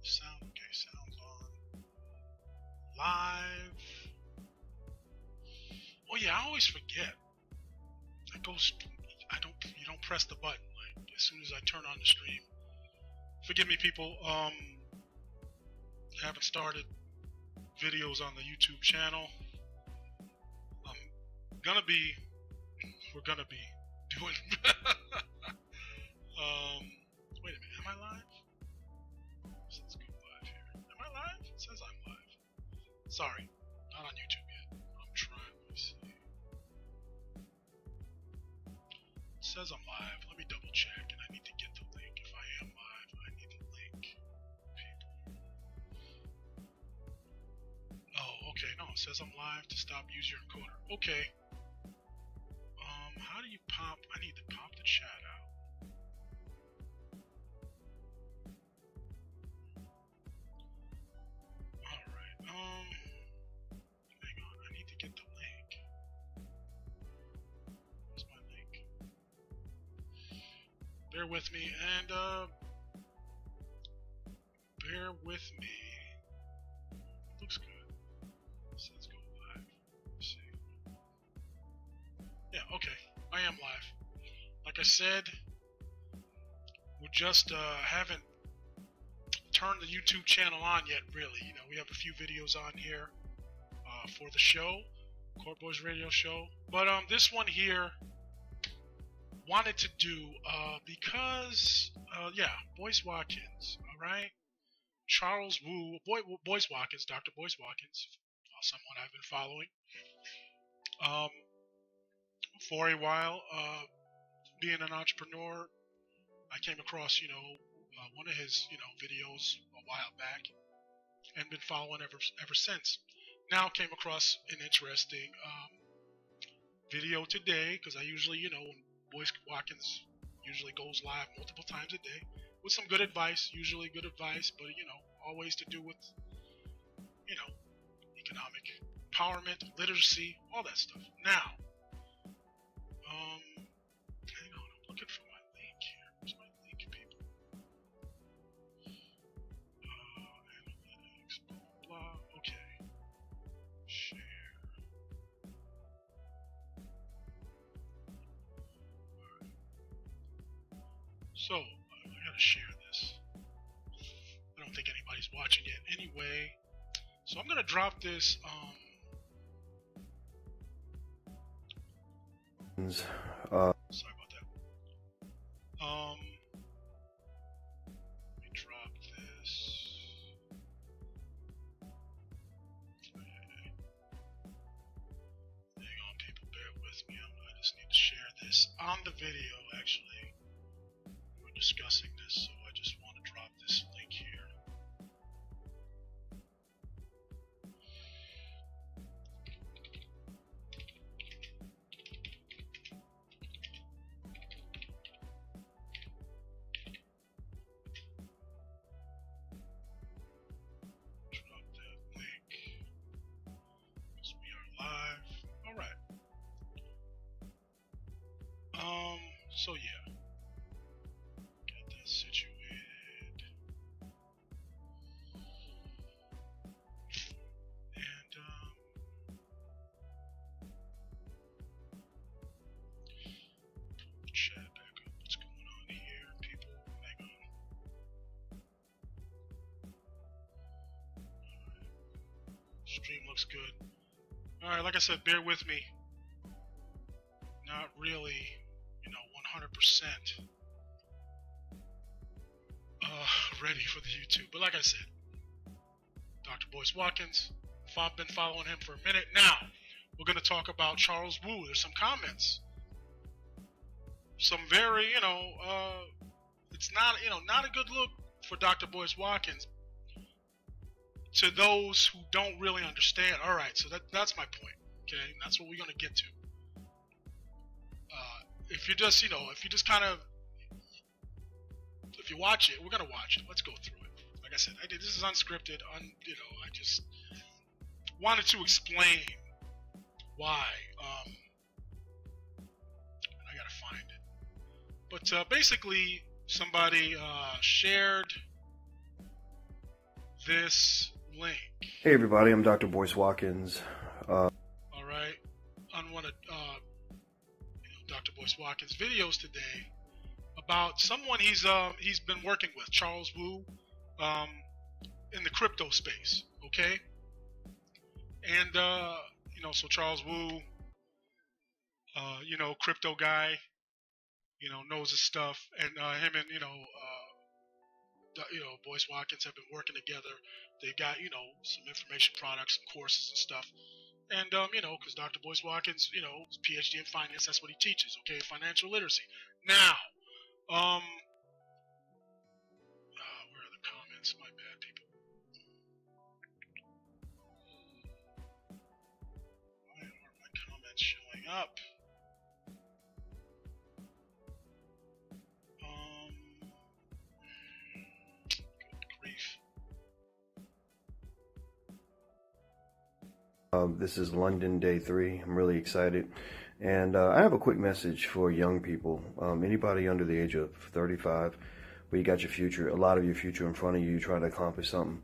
Sound, okay, sounds on. Live. Oh yeah, I always forget. It goes, you don't press the button, like, as soon as I turn on the stream. Forgive me, people, haven't started videos on the YouTube channel. We're gonna be doing, wait a minute, am I live? Let's go live here. Am I live? It says I'm live. Sorry, not on YouTube yet. I'm trying, let me see. It says I'm live, let me double check, and I need to get the link. If I am live, I need the link. People. Oh, okay, no, it says I'm live to stop user encoder. Okay. How do you pop? I need to pop the chat out. Alright, hang on, I need to get the link. Where's my link? Bear with me, and, bear with me. Looks good. So let's go live. Let's see. Yeah, okay. I am live. Like I said, we just haven't turned the YouTube channel on yet, really. You know, we have a few videos on here for the show, Court Boys Radio Show. But this one here, wanted to do because, yeah, Boyce Watkins, all right? Charles Wu, Boyce Watkins, Dr. Boyce Watkins, someone I've been following. For a while, being an entrepreneur, I came across, you know, one of his, you know, videos a while back, and been following ever since. Now came across an interesting video today, because I usually, you know, when Boyce Watkins usually goes live multiple times a day with some good advice, usually good advice, but you know, always to do with, you know, economic empowerment, literacy, all that stuff. Now. Hang on, I'm looking for my link here. Where's my link, people? Analytics, blah, blah, blah. Okay. Share. Alright. So, I gotta share this. I don't think anybody's watching it anyway. So I'm gonna drop this, sorry about that. Let me drop this. Hang on, people, bear with me. I just need to share this on the video, actually. We're discussing this, so I just want to drop this link here. So yeah, get that situated, and pull the chat back up. What's going on here, people? Hang on. Alright. Stream looks good. Alright, like I said, bear with me. Not really, you know, 100% ready for the YouTube. But like I said, Dr. Boyce Watkins, I've been following him for a minute. Now, we're going to talk about Charles Wu. There's some comments. Some very, you know, it's not, you know, not a good look for Dr. Boyce Watkins to those who don't really understand. All right, so that's my point. Okay, and that's what we're going to get to. If you just, you know, if you just kind of, if you watch it, we're gonna watch it. Let's go through it. Like I said, this is unscripted. You know, I just wanted to explain why. I gotta find it. But basically, somebody shared this link. Hey everybody, I'm Dr. Boyce Watkins. All right, unwanted Dr. Boyce Watkins videos today about someone he's been working with, Charles Wu, in the crypto space. Okay, and so Charles Wu, crypto guy, knows his stuff, and him and Boyce Watkins have been working together. They got some information products, some courses and stuff. And because Dr. Boyce Watkins, is PhD in finance, that's what he teaches. Okay, financial literacy. Now, where are the comments? My bad, people. Why are my comments showing up? This is London Day 3. I'm really excited. And I have a quick message for young people. Anybody under the age of 35, where you got your future, a lot of your future in front of you, trying to accomplish something.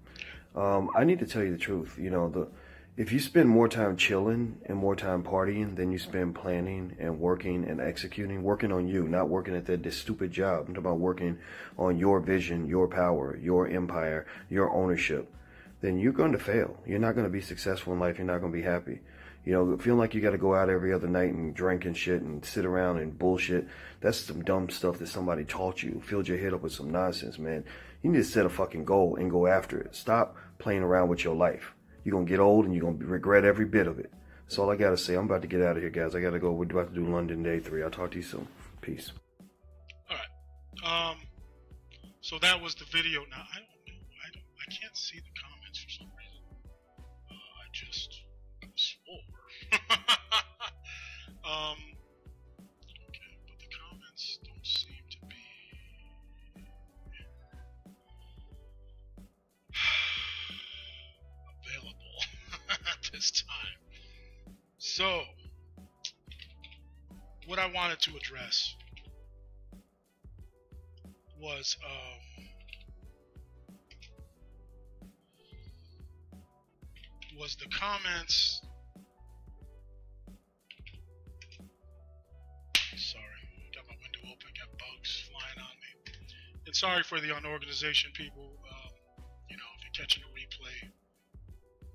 I need to tell you the truth. If you spend more time chilling and more time partying than you spend planning and working and executing, working on you, not working at this stupid job. I'm talking about working on your vision, your power, your empire, your ownership, then you're going to fail. You're not going to be successful in life. You're not going to be happy. Feeling like you got to go out every other night and drink and shit and sit around and bullshit. That's some dumb stuff that somebody taught you. Filled your head up with some nonsense, man. You need to set a fucking goal and go after it. Stop playing around with your life. You're going to get old and you're going to regret every bit of it. That's all I got to say. I'm about to get out of here, guys. I got to go. We're about to do London Day 3. I'll talk to you soon. Peace. All right. So that was the video. Now, I can't see the comments for some reason. I just swore. Okay, but the comments don't seem to be available at this time. So, what I wanted to address was the comments. Sorry, got my window open, got bugs flying on me. And sorry for the unorganization, people. If you're catching a replay,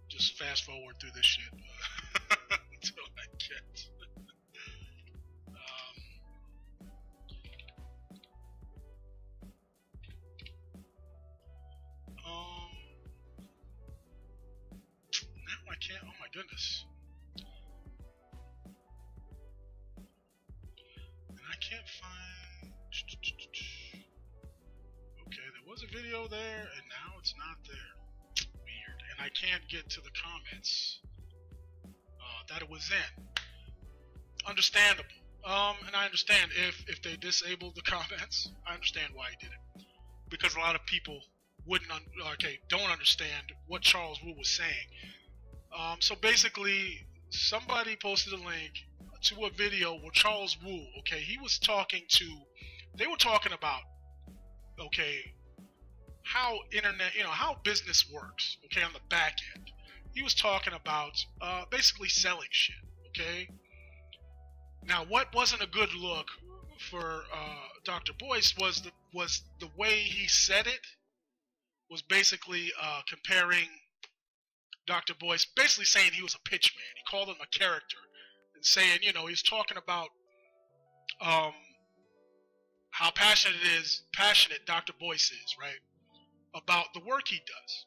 just fast forward through this shit until I get. Now I can't. Oh my goodness. And I can't find. Okay, there was a video there, and now it's not there. Weird. And I can't get to the comments that it was in. Understandable. And I understand if they disabled the comments, I understand why he did it. Because a lot of people don't understand what Charles Wu was saying. So basically, somebody posted a link to a video where Charles Wu, they were talking about, how internet, how business works, on the back end. He was talking about basically selling shit, Now, what wasn't a good look for Dr. Boyce was the way he said it was basically comparing Dr. Boyce, basically saying he was a pitch man. He called him a character and saying, he's talking about how passionate Dr. Boyce is, right, about the work he does.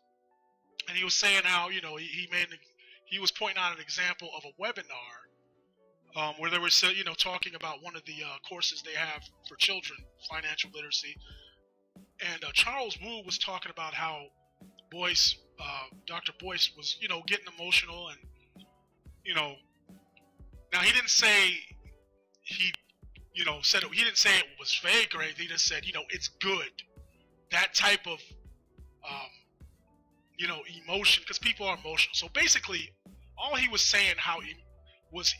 And he was saying how, he was pointing out an example of a webinar where they were, talking about one of the courses they have for children, financial literacy. And Charles Wu was talking about how Dr. Boyce was, getting emotional and, now he didn't say he didn't say it was fake or anything. He just said, it's good. That type of, emotion, because people are emotional. So basically, all he was saying was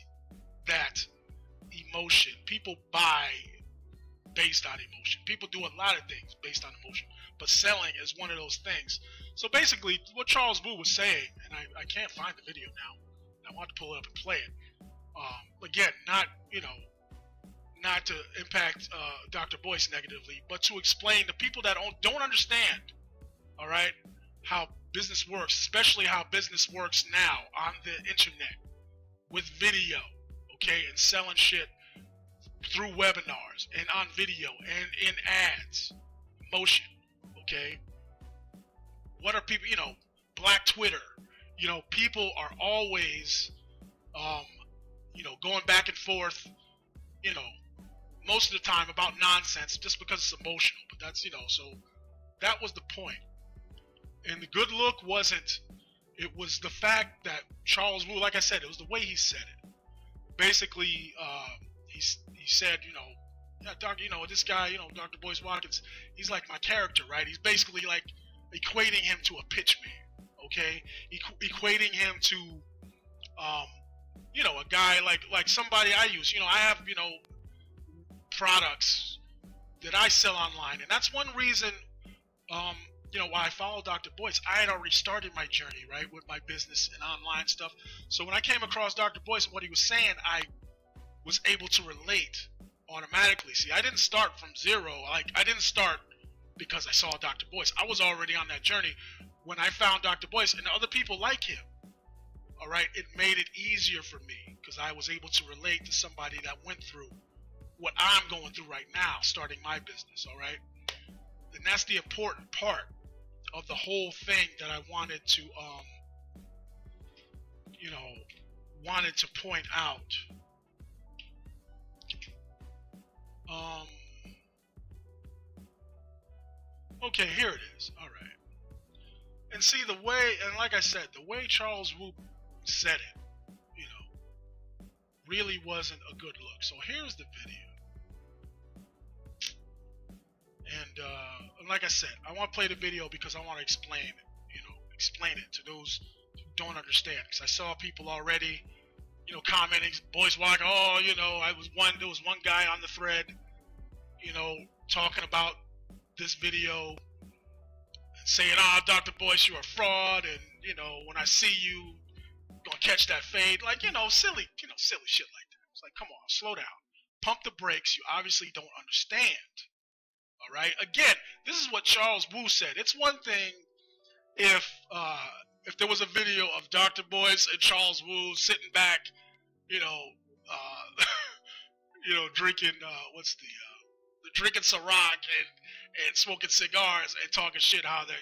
that emotion. People buy based on emotion. People do a lot of things based on emotion. but selling is one of those things. So basically, what Charles Wu was saying, and I can't find the video now. I want to pull it up and play it. Again, not to impact Dr. Boyce negatively, but to explain to people that don't understand, all right, how business works, especially how business works now on the internet with video, okay, and selling shit through webinars and on video and in ads, motion, okay. What are people, Black Twitter, people are always, going back and forth, most of the time about nonsense just because it's emotional. But that's, so that was the point. And the good look wasn't, it was the fact that Charles Wu, like I said, it was the way he said it. Basically, he said, yeah, Doctor, this guy, Dr. Boyce Watkins, he's like my character, right? He's basically like equating him to a pitchman, okay? Equating him to, a guy like somebody I use. I have, products that I sell online, and that's one reason, why I follow Dr. Boyce. I had already started my journey, right, with my business and online stuff. So when I came across Dr. Boyce and what he was saying, I was able to relate automatically. See, I didn't start from zero. I didn't start because I saw Dr. Boyce. I was already on that journey when I found Dr. Boyce and other people like him. All right, it made it easier for me because I was able to relate to somebody that went through what I'm going through right now, starting my business. All right, and that's the important part of the whole thing that I wanted to, point out. Okay, here it is. All right. And see the way, and like I said, the way Charles Wu said it, really wasn't a good look. So here's the video. And like I said, I want to play the video because I want to explain it to those who don't understand. Because I saw people already, commenting, Boyce Watkins, there was one guy on the thread, talking about this video and saying, Dr. Boyce, you're a fraud, and, when I see you, gonna catch that fade. Like, silly shit like that. It's like, come on, slow down. Pump the brakes. You obviously don't understand. All right. Again, this is what Charles Wu said. It's one thing if there was a video of Dr. Boyce and Charles Wu sitting back, drinking drinking Ciroc and smoking cigars and talking shit how they're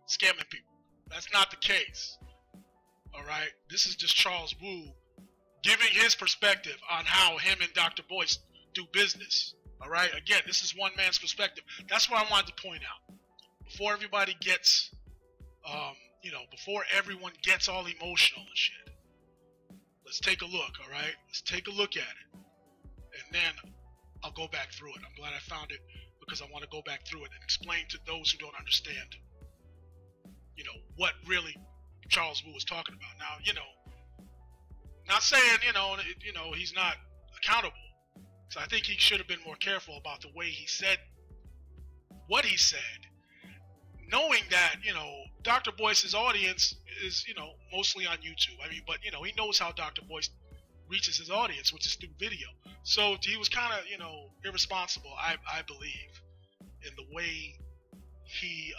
scamming people. That's not the case. All right. This is just Charles Wu giving his perspective on how him and Dr. Boyce do business. All right. Again, this is one man's perspective. That's what I wanted to point out. Before everybody gets, before everyone gets all emotional and shit. Let's take a look. All right. Let's take a look at it. And then I'll go back through it. I'm glad I found it because I want to go back through it and explain to those who don't understand, what really Charles Wu was talking about. Now, not saying, he's not accountable. So I think he should have been more careful about the way he said what he said, knowing that, Dr. Boyce's audience is, mostly on YouTube. But, he knows how Dr. Boyce reaches his audience, which is through video. So he was kind of, irresponsible, I believe, in the way he,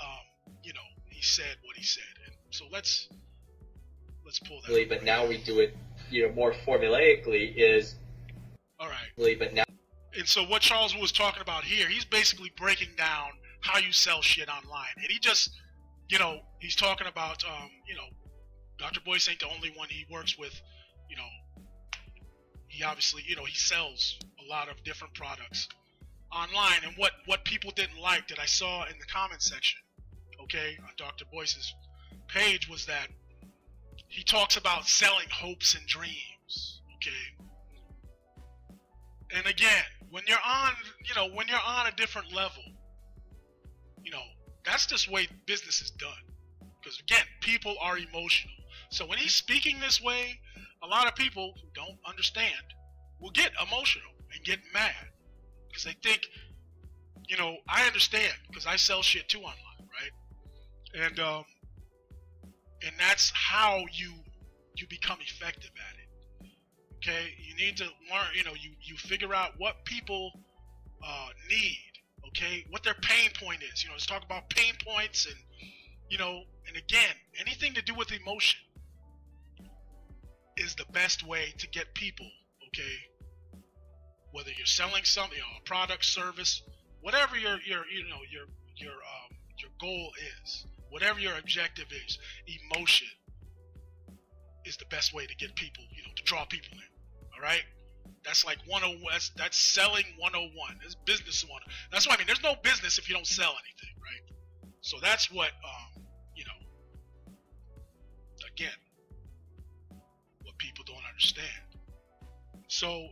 he said what he said. And so let's pull that. But now we do it, more formulaically is. All right. But now. And so what Charles was talking about here, he's basically breaking down how you sell shit online. And he just, he's talking about, Dr. Boyce ain't the only one he works with. He obviously, he sells a lot of different products online. And what people didn't like that I saw in the comment section, okay, on Dr. Boyce's page was that he talks about selling hopes and dreams, okay? And again, when you're on a different level, that's just the way business is done. Because again, people are emotional. So when he's speaking this way, a lot of people who don't understand will get emotional and get mad because they think, I understand because I sell shit too online, right? And that's how you become effective at it. Okay, you need to learn. You figure out what people need. Okay, what their pain point is. Let's talk about pain points and and again, anything to do with emotion is the best way to get people. Okay, whether you're selling something, a product, service, whatever your goal is, whatever your objective is, emotion is the best way to get people, to draw people in. All right, that's like 101. That's selling 101. It's business 101. That's why there's no business if you don't sell anything, right? So that's what again, what people don't understand. So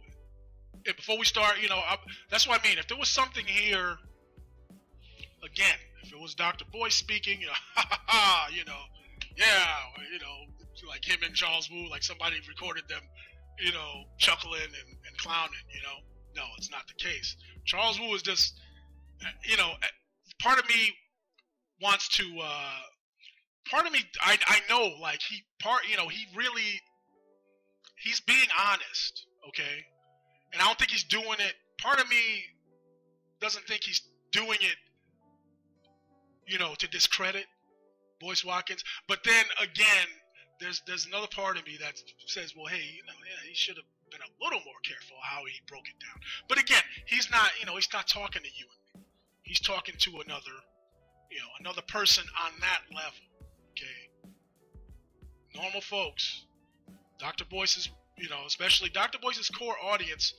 before we start, that's what I mean. If there was something here, again, if it was Dr. Boyce speaking, like him and Charles Wu, like somebody recorded them, chuckling and clowning, no, it's not the case. Charles Wu is just, part of me wants to, part of me, I know, like he really, he's being honest, okay? And I don't think he's doing it. Part of me doesn't think he's doing it, to discredit Boyce Watkins. But then again, there's another part of me that says, well, hey, he should have been a little more careful how he broke it down. But again, he's not, he's not talking to you and me. He's talking to another person on that level. Okay, normal folks. Dr. Boyce's, especially Dr. Boyce's core audience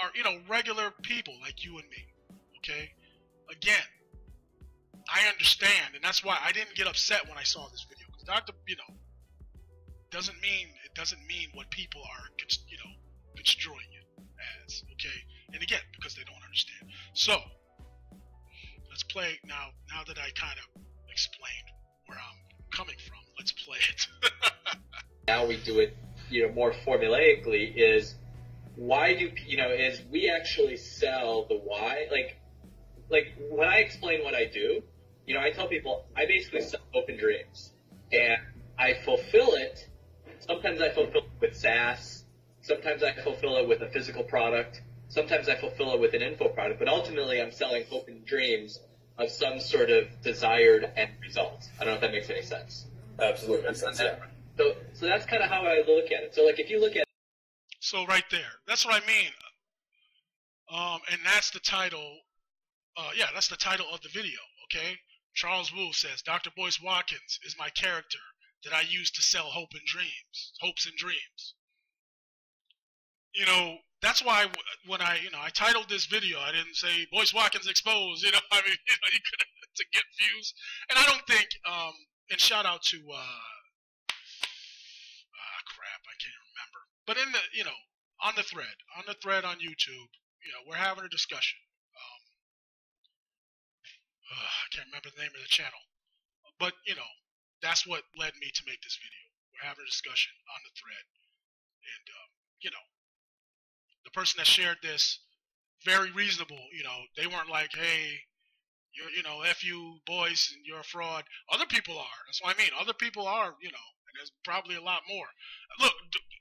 are, regular people like you and me. Okay, again, I understand, and that's why I didn't get upset when I saw this video, because doesn't mean what people are, construing it as. Okay, and again, because they don't understand. So let's play now. Now that I kind of explained where I'm coming from, let's play it. Now we do it, more formulaically. Is why do is we actually sell the why? Like when I explain what I do, I tell people I basically sell open dreams, and I fulfill it. Sometimes I fulfill it with SaaS. Sometimes I fulfill it with a physical product. Sometimes I fulfill it with an info product. But ultimately, I'm selling open dreams of some sort of desired end result. I don't know if that makes any sense. Absolutely makes sense. Yeah. So that's kind of how I look at it. So like if you look at right there, that's what I mean. And that's the title. That's the title of the video. Okay. Charles Wu says, Dr. Boyce Watkins is my character that I use to sell hopes and dreams. That's why when I titled this video, I didn't say Boyce Watkins exposed. You could to get views, and I don't think. And shout out to crap, I can't remember. But in the on the thread on YouTube, we're having a discussion. I can't remember the name of the channel, but that's what led me to make this video. We're having a discussion on the thread, and the person that shared this, very reasonable. They weren't like, hey, you're F you Boyce and you're a fraud. Other people are. That's what I mean. Other people are, and there's probably a lot more. Look,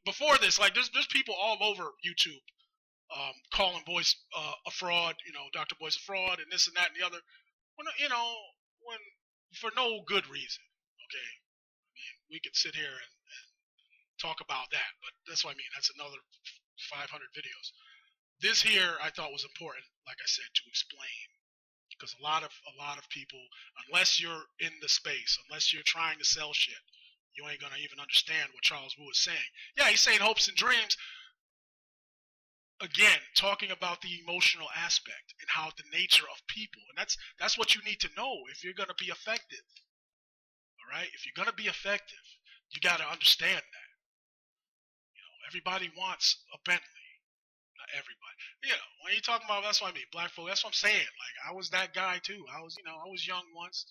before this, like there's people all over YouTube calling Boyce a fraud, Dr. Boyce a fraud, and this and that and the other. When for no good reason. Okay, we could sit here and talk about that, but that's what I mean. That's another 500 videos. This here I thought was important, like I said, to explain, because a lot of people, unless you're in the space, unless you're trying to sell shit, you ain't gonna even understand what Charles Wu is saying. Yeah, he's saying hopes and dreams. Again, talking about the emotional aspect and how the nature of people, and that's what you need to know if you're going to be effective. All right, if you're going to be effective, you got to understand that. Everybody wants a Bentley. Not everybody. When you're talking about, that's what I mean, black folk. That's what I'm saying. Like I was that guy too. I was young once.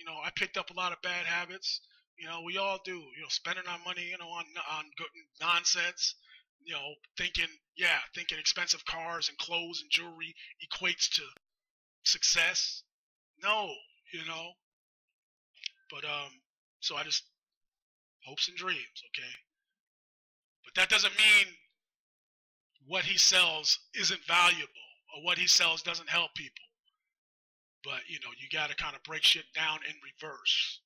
I picked up a lot of bad habits. We all do. Spending our money, on good nonsense. Thinking expensive cars and clothes and jewelry equates to success? No, you know. But so I just hopes and dreams, okay. But that doesn't mean what he sells isn't valuable or what he sells doesn't help people. But you know, you got to kind of break shit down in reverse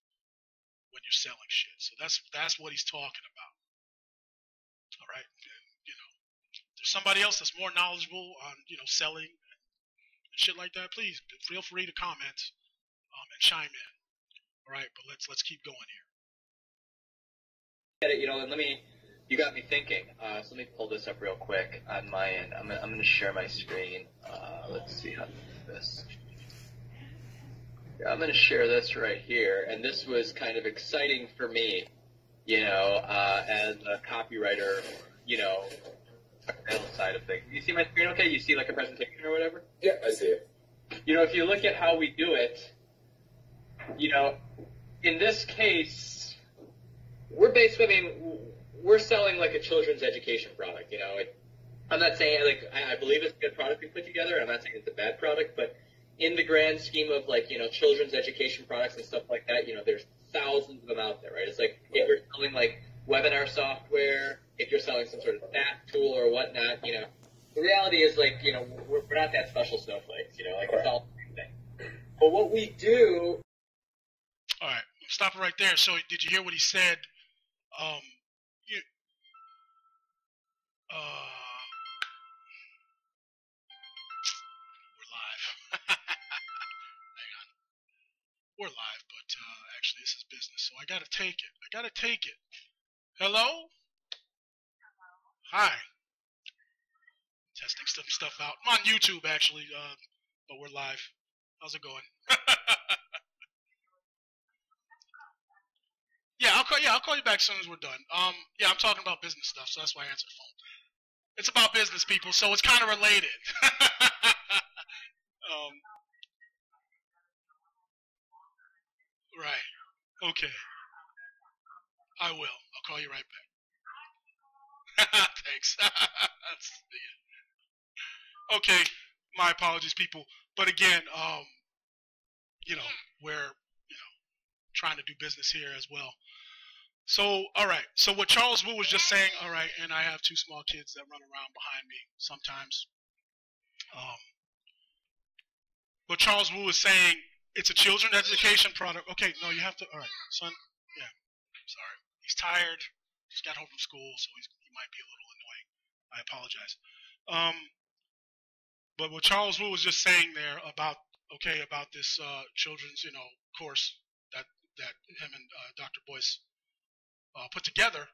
when you're selling shit. So that's what he's talking about. All right, and, you know, there's somebody else that's more knowledgeable on selling and shit like that. Please feel free to comment and chime in. All right, but let's keep going here. And you got me thinking. So let me pull this up real quick on my end. I'm going to share my screen. Let's see how to do this. I'm going to share this right here, and this was kind of exciting for me, as a copywriter, side of things. You see my screen okay? You see like a presentation or whatever? Yeah, I see it. If you look at how we do it, in this case, we're selling like a children's education product, I'm not saying, I believe it's a good product we put together. I'm not saying it's a bad product, but in the grand scheme of children's education products and stuff like that, there's thousands of them out there, right? It's like if you're selling like webinar software, if you're selling some sort of SaaS tool or whatnot, the reality is we're not that special snowflakes, it's all the same thing. But what we do. All right, stop it right there. So did you hear what he said? We're live. Hang on. We're live, but actually this is business, so I gotta take it. Hello? Hi. Testing some stuff out. I'm on YouTube actually, but we're live. How's it going? I'll call you back as soon as we're done. I'm talking about business stuff, so that's why I answered the phone. It's about business, people, so it's kind of related. Right. Okay. I will. I'll call you right back. Thanks. Okay. My apologies, people. But again, we're trying to do business here as well. So, all right. So what Charles Wu was just saying, all right, and I have two small kids that run around behind me sometimes. But Charles Wu is saying it's a children's education product. Okay, no, you have to. All right, son. Yeah, sorry. He's tired. Just got home from school, so he might be a little annoying. I apologize. But what Charles Wu was just saying there about this children's course that him and Dr. Boyce put together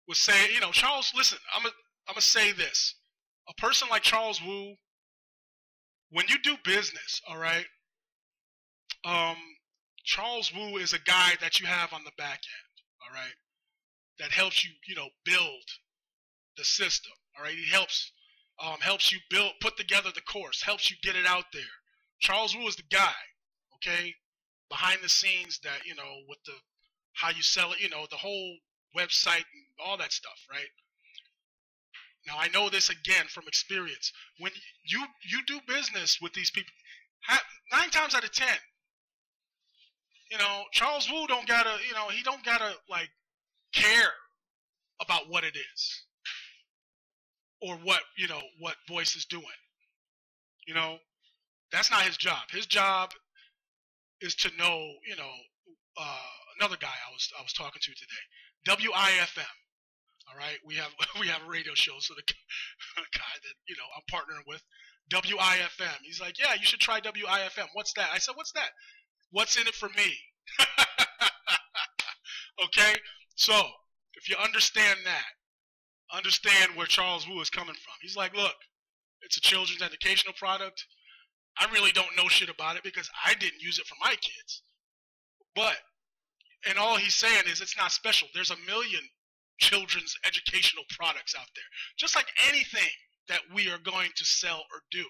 was saying, Charles, listen, I'm gonna say this. A person like Charles Wu, when you do business, all right, Charles Wu is a guy that you have on the back end, all right, that helps you, build the system, all right. He helps you put together the course, helps you get it out there. Charles Wu is the guy, okay, behind the scenes that, with how you sell it, the whole website and all that stuff, right? Now, I know this again from experience. When you do business with these people, 9 times out of 10, Charles Wu don't gotta, he don't gotta care about what it is or what Boyce is doing. That's not his job. His job is to know, another guy I was talking to today, WIFM. All right, we have a radio show, so the guy that I'm partnering with, WIFM. He's like, yeah, you should try WIFM. What's that? I said, what's that? What's in it for me? Okay, so if you understand that, understand where Charles Wu is coming from. He's like, look, it's a children's educational product. I really don't know shit about it because I didn't use it for my kids. And all he's saying is it's not special. There's a million children's educational products out there. Just like anything that we are going to sell or do.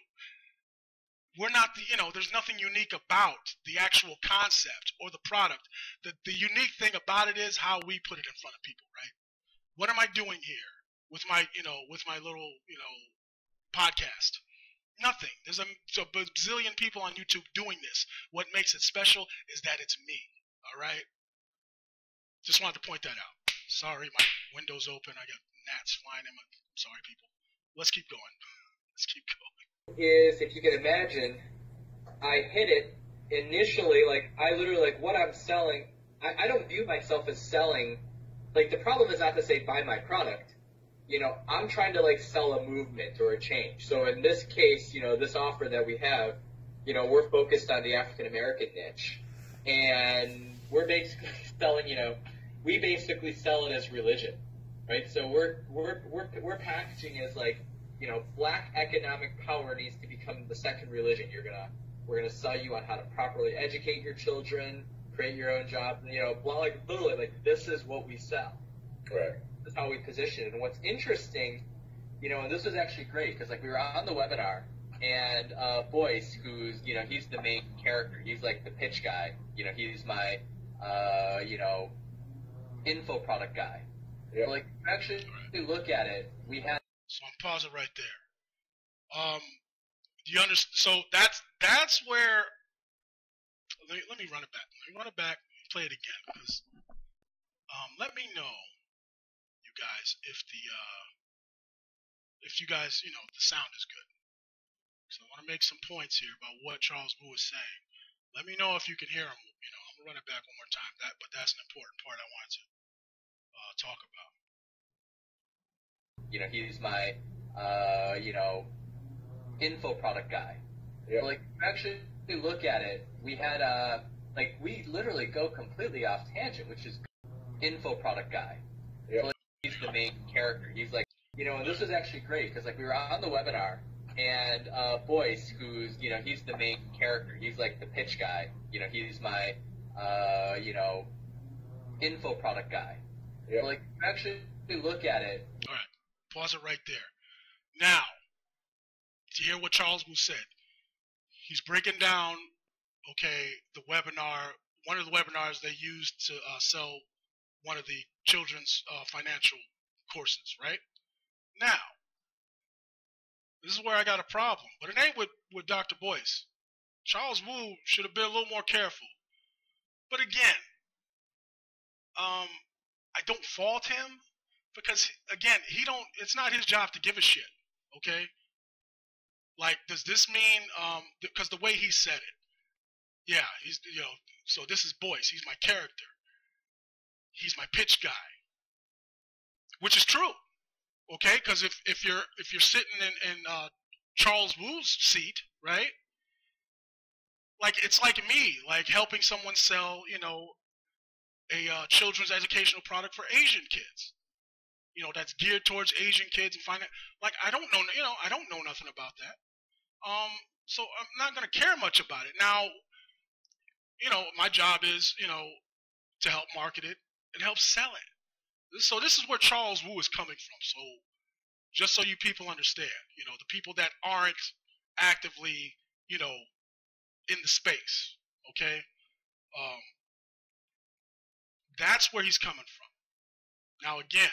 We're not there's nothing unique about the actual concept or the product. The unique thing about it is how we put it in front of people, right? What am I doing here with my, with my little, podcast? Nothing. There's a bazillion people on YouTube doing this. What makes it special is that it's me. All right? Just wanted to point that out. Sorry, my window's open. I got gnats flying in my... Sorry, people. Let's keep going. Let's keep going. Is, if you can imagine, I hit it initially, like, I literally, like, what I'm selling, I don't view myself as selling, like, the problem is not to say buy my product. You know, I'm trying to, like, sell a movement or a change. So in this case, you know, this offer that we have, you know, we're focused on the African-American niche. And we're basically selling, you know, we basically sell it as religion, right? So we're packaging as, like, you know, black economic power needs to become the second religion. We're gonna sell you on how to properly educate your children, create your own job, you know, like, literally, like, this is what we sell. Right. This is how we position it. And what's interesting, you know, and this was actually great, because, like, we were on the webinar, and Boyce, who's, you know, he's the main character. He's, like, the pitch guy. You know, he's my, you know, info product guy. Yep. So, like, actually look at it, we had... So I'm pausing right there. Do you understand? So that's where... Let me run it back. Let me run it back and play it again, because let me know, you guys, if you guys, you know, the sound is good. So I want to make some points here about what Charles Wu is saying. Let me know if you can hear him. You know, I'm gonna run it back one more time. But that's an important part I wanted to talk about. You know, he's my, you know, info product guy. Yep. So, like, actually look at it, we had, like, we literally go completely off tangent, which is info product guy. Yep. So, like, he's the main character. He's, like, you know, and this was actually great, because, like, we were on the webinar, and Boyce, who's, you know, he's the main character. He's, like, the pitch guy. You know, he's my, you know, info product guy. Yep. So, like, actually look at it. All right. Pause it right there. Now, to hear what Charles Wu said, he's breaking down, okay, the webinar, one of the webinars they used to sell one of the children's financial courses, right? Now, this is where I got a problem, but it ain't with Dr. Boyce. Charles Wu should have been a little more careful. But again, I don't fault him, because, again, it's not his job to give a shit, okay? Like, does this mean, because the way he said it, yeah, he's, you know, so this is Boyce, he's my character. He's my pitch guy. Which is true, okay? Because if you're sitting in Charles Wu's seat, right? Like, it's like me, like helping someone sell, you know, a children's educational product for Asian kids. You know, that's geared towards Asian kids and like, I don't know nothing about that. So I'm not going to care much about it. Now, you know, my job is, you know, to help market it and help sell it. So this is where Charles Wu is coming from. So just so you people understand, you know, the people that aren't actively, you know, in the space, okay? That's where he's coming from. Now, again,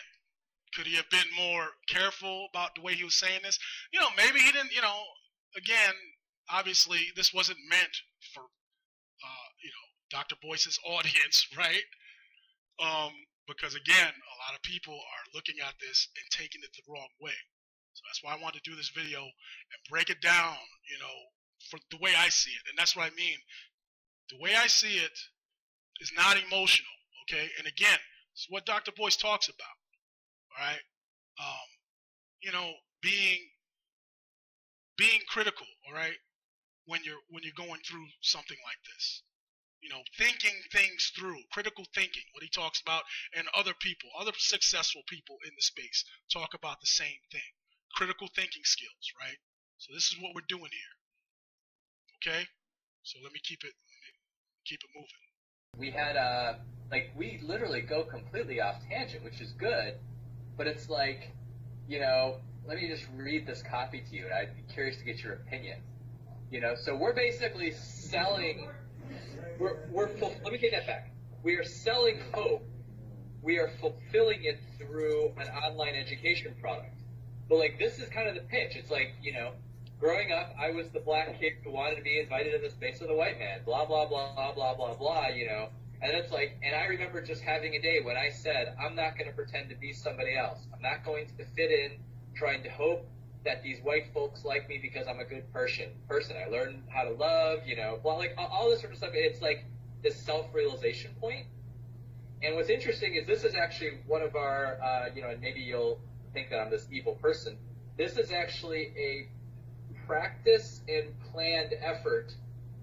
could he have been more careful about the way he was saying this? You know, maybe he didn't, you know, again, obviously this wasn't meant for, you know, Dr. Boyce's audience, right? Because, again, a lot of people are looking at this and taking it the wrong way. So that's why I wanted to do this video and break it down, you know, for the way I see it. And that's what I mean. The way I see it is not emotional, okay? And, again, it's what Dr. Boyce talks about. All right, you know, being critical. All right, when you're going through something like this, you know, thinking things through, critical thinking. What he talks about, and other people, other successful people in the space talk about the same thing. Critical thinking skills. Right. So this is what we're doing here. Okay. So let me keep it moving. We had like, we literally go completely off tangent, which is good. But it's like, you know, let me just read this copy to you, and I'd be curious to get your opinion. You know, so we're basically selling, let me take that back. We are selling hope. We are fulfilling it through an online education product. But, like, this is kind of the pitch. It's like, you know, growing up, I was the black kid who wanted to be invited to the space of the white man, blah, blah, blah, blah, blah, blah, blah, you know. And it's like, and I remember just having a day when I said, I'm not going to pretend to be somebody else. I'm not going to fit in, trying to hope that these white folks like me because I'm a good person. I learned how to love, you know, blah, like all this sort of stuff. It's like this self-realization point. And what's interesting is this is actually one of our, you know, and maybe you'll think that I'm this evil person. This is actually a practice and planned effort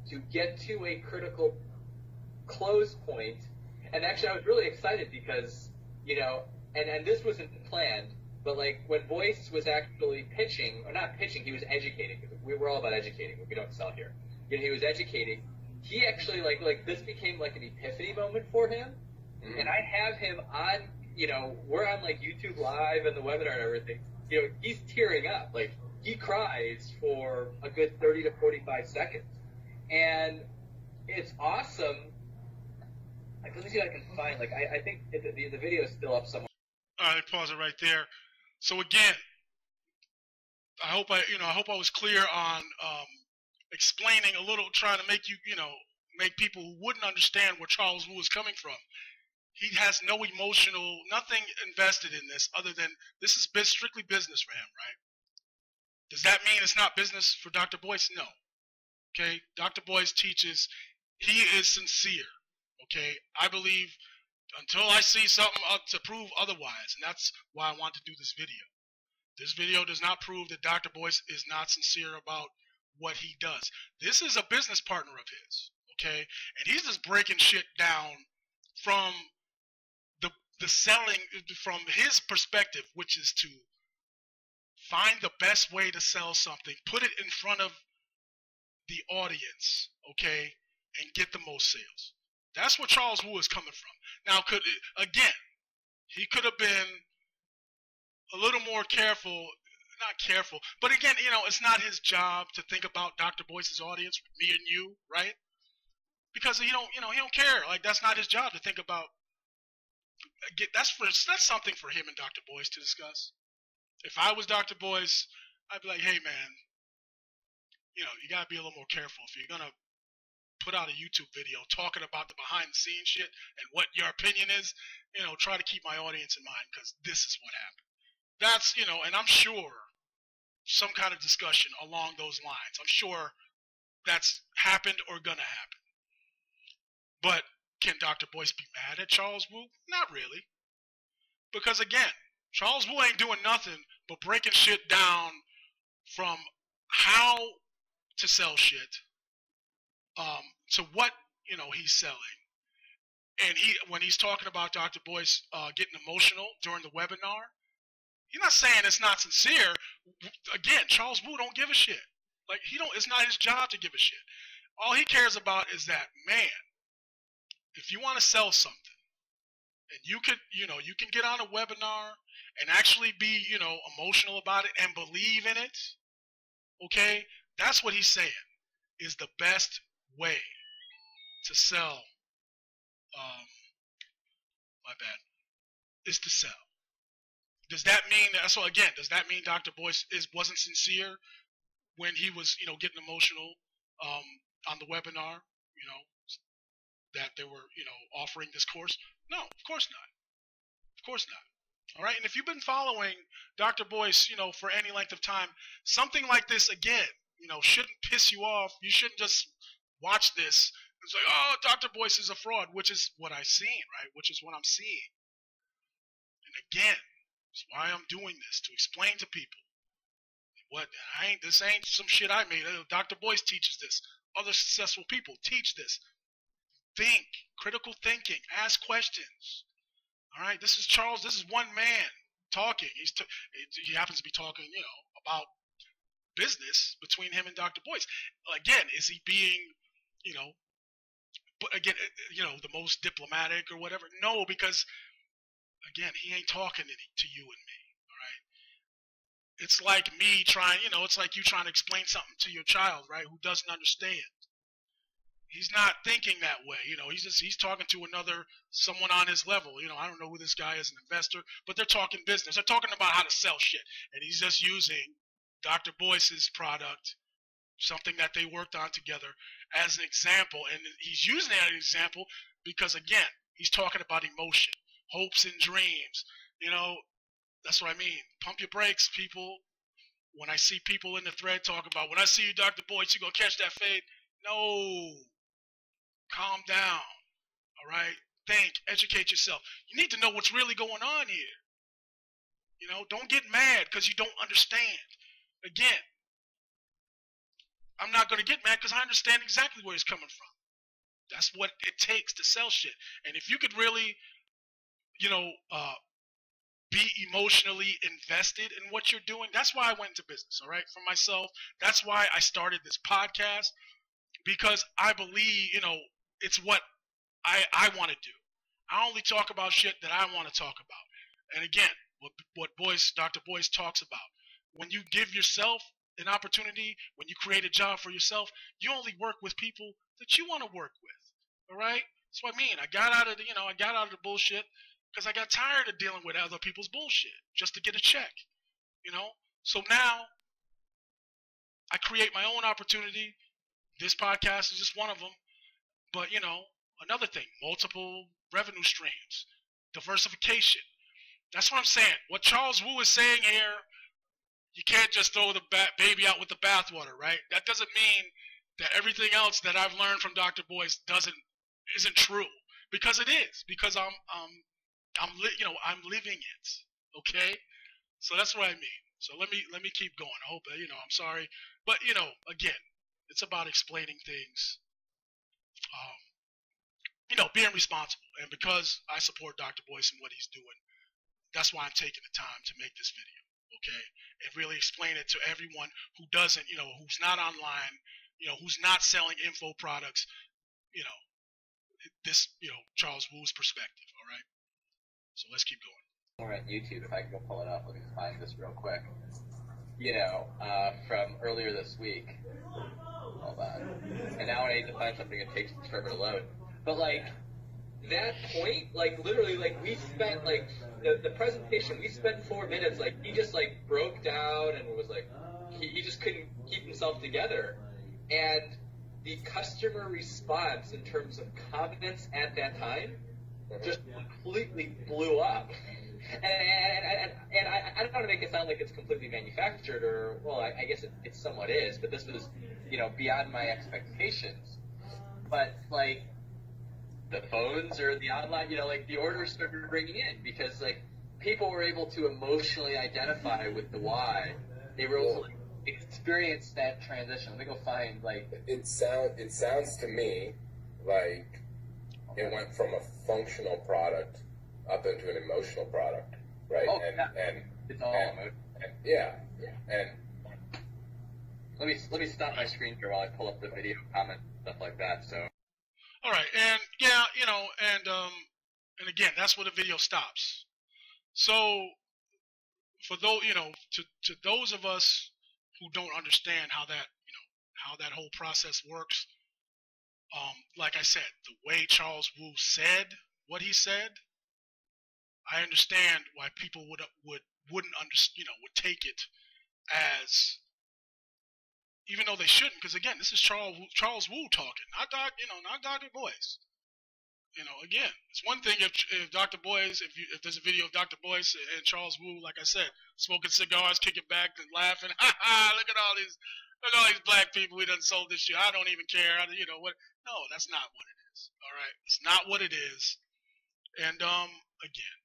to get to a critical close point. And actually I was really excited because, you know, and this wasn't planned, but like when Boyce was actually pitching, or not pitching, he was educating, because we're all about educating, we don't sell here. You know, he was educating. He actually like this became like an epiphany moment for him. Mm-hmm. And I have him on, you know, we're on like YouTube Live and the webinar and everything. You know, he's tearing up. Like, he cries for a good 30 to 45 seconds. And it's awesome. Like, let me see if I can find, like, I think the video is still up somewhere. All right, pause it right there. So again, I hope I was clear on explaining a little, trying to make make people who wouldn't understand where Charles Wu is coming from. He has no emotional, nothing invested in this other than this is strictly business for him, right? Does that mean it's not business for Dr. Boyce? No. Okay, Dr. Boyce teaches he is sincere. Okay, I believe until I see something to prove otherwise, and that's why I want to do this video. This video does not prove that Dr. Boyce is not sincere about what he does. This is a business partner of his, okay? And he's just breaking shit down from the selling, from his perspective, which is to find the best way to sell something, put it in front of the audience, okay, and get the most sales. That's where Charles Wu is coming from. Now, he could have been a little more careful, not careful, but again, you know, it's not his job to think about Dr. Boyce's audience, me and you, right? Because he don't care. Like, that's not his job to think about. That's something for him and Dr. Boyce to discuss. If I was Dr. Boyce, I'd be like, hey man, you know, you gotta be a little more careful if you're gonna put out a YouTube video talking about the behind the scenes shit and what your opinion is. You know, try to keep my audience in mind, because this is what happened. That's, you know, and I'm sure some kind of discussion along those lines. I'm sure that's happened or gonna happen. But can Dr. Boyce be mad at Charles Wu? Not really. Because again, Charles Wu ain't doing nothing but breaking shit down from how to sell shit to what, you know, he's selling. And when he's talking about Dr. Boyce getting emotional during the webinar, he's not saying it's not sincere. Again, Charles Wu don't give a shit. Like, it's not his job to give a shit. All he cares about is that, man, if you want to sell something, and you can get on a webinar and actually be, you know, emotional about it and believe in it, okay? That's what he's saying is the best way to sell, is to sell. Does that mean does that mean Dr. Boyce wasn't sincere when he was, you know, getting emotional on the webinar, you know, that they were, you know, offering this course? No, of course not. Of course not. All right, and if you've been following Dr. Boyce, you know, for any length of time, something like this, again, you know, shouldn't piss you off. You shouldn't just watch this and say, oh, Dr. Boyce is a fraud, which is what I've seen, right? Which is what I'm seeing. And again, that's why I'm doing this, to explain to people this ain't some shit I made. Dr. Boyce teaches this. Other successful people teach this. Think, critical thinking, ask questions. All right, this is Charles. This is one man talking. He happens to be talking, you know, about business between him and Dr. Boyce. Again, is he being, you know, you know, the most diplomatic or whatever? No, because again, he ain't talking to you and me. All right, it's like me trying, you know, it's like you trying to explain something to your child, right, who doesn't understand. He's not thinking that way, you know. He's talking to someone on his level. You know, I don't know who this guy is, an investor, but they're talking business. They're talking about how to sell shit, and he's just using Dr. Boyce's product, something that they worked on together, as an example. And he's using that as an example because, again, he's talking about emotion, hopes and dreams. You know, that's what I mean. Pump your brakes, people. When I see people in the thread talk about, when I see you, Dr. Boyce, you going to catch that fade. No. Calm down. All right? Think. Educate yourself. You need to know what's really going on here. You know, don't get mad because you don't understand. Again, I'm not going to get mad because I understand exactly where he's coming from. That's what it takes to sell shit. And if you could really, you know, be emotionally invested in what you're doing, that's why I went into business, all right, for myself. That's why I started this podcast, because I believe, you know, it's what I want to do. I only talk about shit that I want to talk about. And again, what Dr. Boyce talks about, when you give yourself an opportunity, when you create a job for yourself, you only work with people that you want to work with. All right? That's what I mean. I got out of the bullshit because I got tired of dealing with other people's bullshit just to get a check. You know? So now I create my own opportunity. This podcast is just one of them. But, you know, another thing, multiple revenue streams, diversification. That's what I'm saying. What Charles Wu is saying here, you can't just throw the baby out with the bathwater, right? That doesn't mean that everything else that I've learned from Dr. Boyce isn't true, because it is, because I'm living it. Okay, so that's what I mean. So let me keep going. I hope I'm sorry, but again, it's about explaining things. Being responsible, and because I support Dr. Boyce and what he's doing, that's why I'm taking the time to make this video. Okay, and really explain it to everyone who doesn't, who's not online, who's not selling info products, this, Charles Wu's perspective. All right, so let's keep going. We're on YouTube. If I can go pull it up, let me find this real quick. From earlier this week. Hold on. And now I need to find something that takes forever to load. But that point, literally, we spent the presentation. We spent 4 minutes. He just broke down and was he just couldn't keep himself together. And the customer response in terms of comments at that time just completely blew up. And I don't want to make it sound like it's completely manufactured, or, well, I guess it somewhat is, but this was, beyond my expectations. But, the phones or the online, the orders started bringing in because, people were able to emotionally identify with the why. They were able to experience that transition. Let me go find, It sounds to me like it went from a functional product up into an emotional product, right? Oh, and it's all emotional. And let me stop my screen here while I pull up the video comment, stuff like that. So. All right, and and again, that's where the video stops. So for those, to those of us who don't understand how that whole process works, like I said, the way Charles Wu said what he said, I understand why people wouldn't understand, would take it as, even though they shouldn't, because again, this is Charles Wu talking, not Dr. Boyce. Again, it's one thing if Dr. Boyce, if there's a video of Dr. Boyce and Charles Wu, like I said, smoking cigars, kicking back and laughing, look at all these black people we done sold this shit. I don't even care. What? No, that's not what it is. All right, it's not what it is. And again,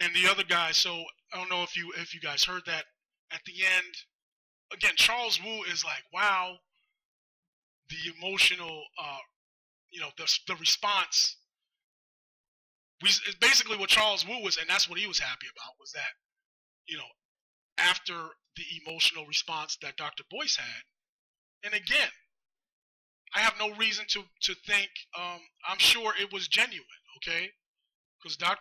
and the other guy. So I don't know if you guys heard that at the end. Again, Charles Wu is like, wow, the emotional, the response. Basically what Charles Wu was, and that's what he was happy about, was that, after the emotional response that Dr. Boyce had, and again, I have no reason to think, I'm sure it was genuine, okay? Because I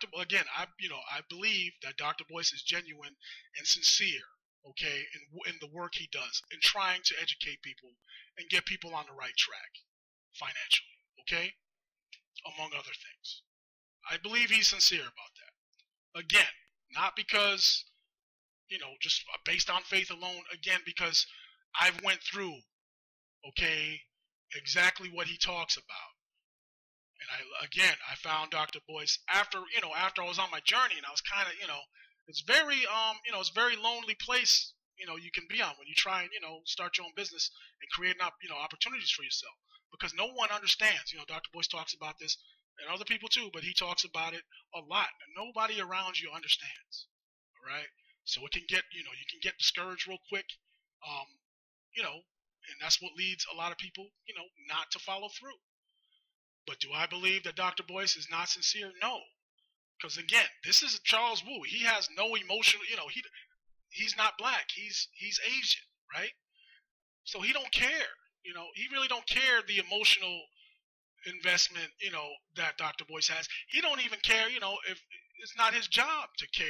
believe that Dr. Boyce is genuine and sincere, okay, in the work he does, in trying to educate people and get people on the right track financially, okay, among other things. I believe he's sincere about that. Again, not because, just based on faith alone, again, because I've went through, okay, exactly what he talks about. And I found Dr. Boyce after I was on my journey, and I was kind of, it's very, it's a very lonely place, you can be on when you try and, start your own business and create, opportunities for yourself, because no one understands. Dr. Boyce talks about this, and other people too, but he talks about it a lot, and nobody around you understands. All right. So it can get, you can get discouraged real quick, and that's what leads a lot of people, not to follow through. But do I believe that Dr. Boyce is not sincere? No. Because again, this is Charles Wu. He has no emotional, he's not black. He's Asian, right? So he don't care. He really don't care the emotional investment, that Dr. Boyce has. He don't even care, if it's not his job to care,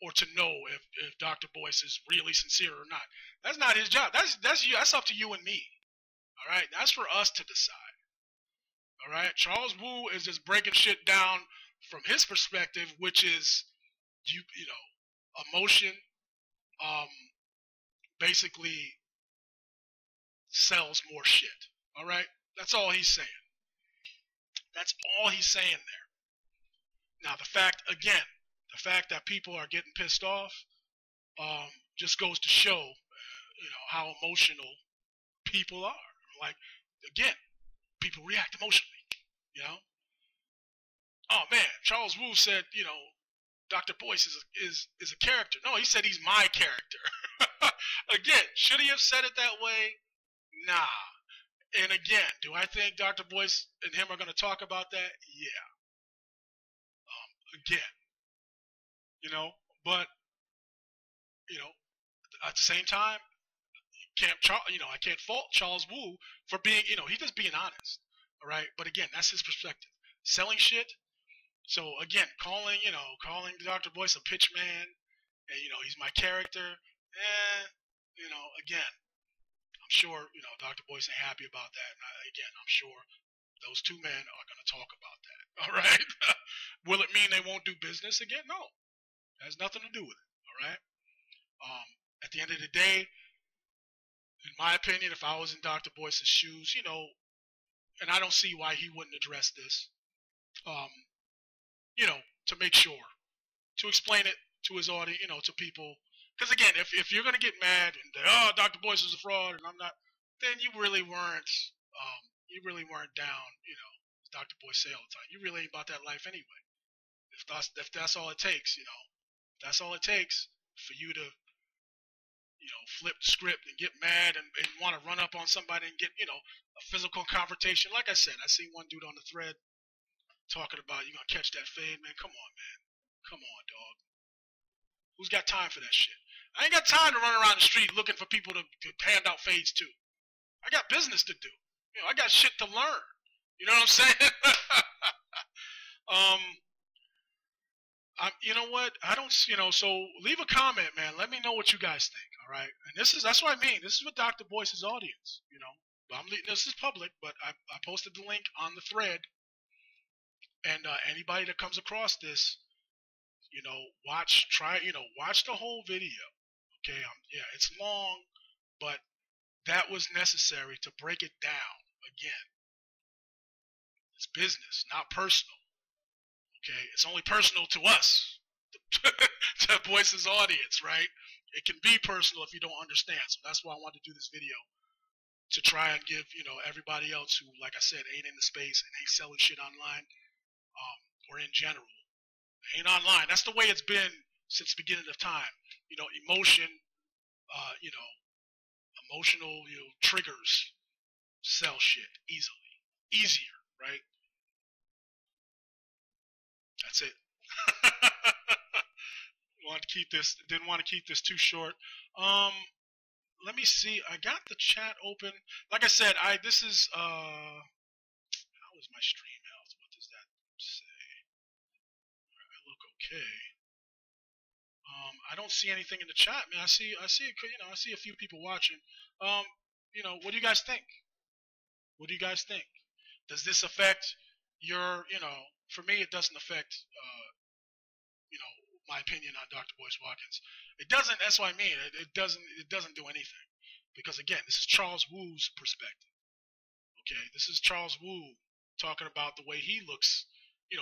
or to know if Dr. Boyce is really sincere or not. That's not his job. That's up to you and me. All right, that's for us to decide. All right, Charles Wu is just breaking shit down from his perspective, which is, emotion, basically sells more shit. All right, that's all he's saying. That's all he's saying there. Now, the fact that people are getting pissed off, just goes to show, how emotional people are. Like, again, people react emotionally, Oh man, Charles Wu said, Dr. Boyce is a character. No, he said he's my character. Again, should he have said it that way? Nah. And again, do I think Dr. Boyce and him are going to talk about that? Yeah. Again, but at the same time, I can't fault Charles Wu for being, he's just being honest. All right. But again, that's his perspective. Selling shit. So again, calling Dr. Boyce a pitch man, and he's my character. Again, I'm sure Dr. Boyce ain't happy about that. And I'm sure those two men are going to talk about that. All right. Will it mean they won't do business again? No, it has nothing to do with it. All right. At the end of the day, in my opinion, if I was in Dr. Boyce's shoes, and I don't see why he wouldn't address this, to make sure, to explain it to his audience, to people. Because again, if you're going to get mad and, Dr. Boyce is a fraud and I'm not, then you really weren't down, as Dr. Boyce say all the time. You really ain't about that life anyway. If that's all it takes, that's all it takes for you to, flip the script and get mad and want to run up on somebody and get, a physical confrontation. Like I said, I seen one dude on the thread talking about, you gonna catch that fade, man. Come on, man. Come on, dog. Who's got time for that shit? I ain't got time to run around the street looking for people to hand out fades to. I got business to do. I got shit to learn. You know what I'm saying? You know what? I don't, so leave a comment, man. Let me know what you guys think. All right. And that's what I mean. This is what Dr. Boyce's audience, this is public, but I posted the link on the thread. And anybody that comes across this, watch the whole video. Okay. It's long, but that was necessary to break it down. Again, it's business, not personal. Okay, it's only personal to us, to Boyce's audience, right? It can be personal if you don't understand. So that's why I wanted to do this video, to try and give, everybody else who, like I said, ain't in the space and ain't selling shit online, or in general, ain't online. That's the way it's been since the beginning of time. Emotion, emotional, triggers sell shit easier, right? That's it. Didn't want to keep this too short. Let me see. I got the chat open. Like I said, this is how is my stream health? What does that say? I look okay. I don't see anything in the chat, man. I see a few people watching. What do you guys think? What do you guys think? Does this affect your, for me, it doesn't affect, my opinion on Dr. Boyce Watkins. It doesn't. That's what I mean. It doesn't do anything, because again, this is Charles Wu's perspective. Okay, this is Charles Wu talking about the way he looks,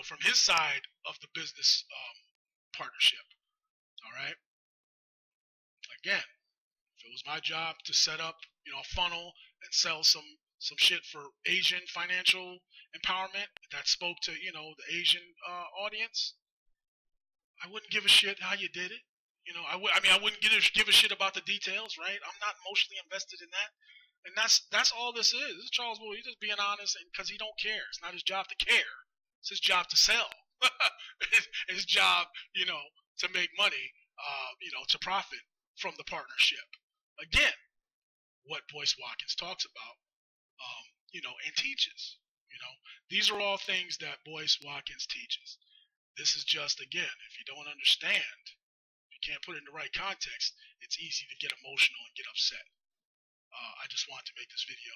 from his side of the business partnership. All right. Again, if it was my job to set up, a funnel and sell some shit for Asian financial empowerment that spoke to, the Asian audience, I wouldn't give a shit how you did it. I wouldn't give a shit about the details, right? I'm not emotionally invested in that. And that's all this is. This is Charles Wu. He's just being honest, and because he don't care. It's not his job to care. It's his job to sell. His job, to make money, to profit from the partnership. Again, what Boyce Watkins talks about, and teaches. These are all things that Boyce Watkins teaches. This is just, again, if you don't understand, if you can't put it in the right context, it's easy to get emotional and get upset. I just wanted to make this video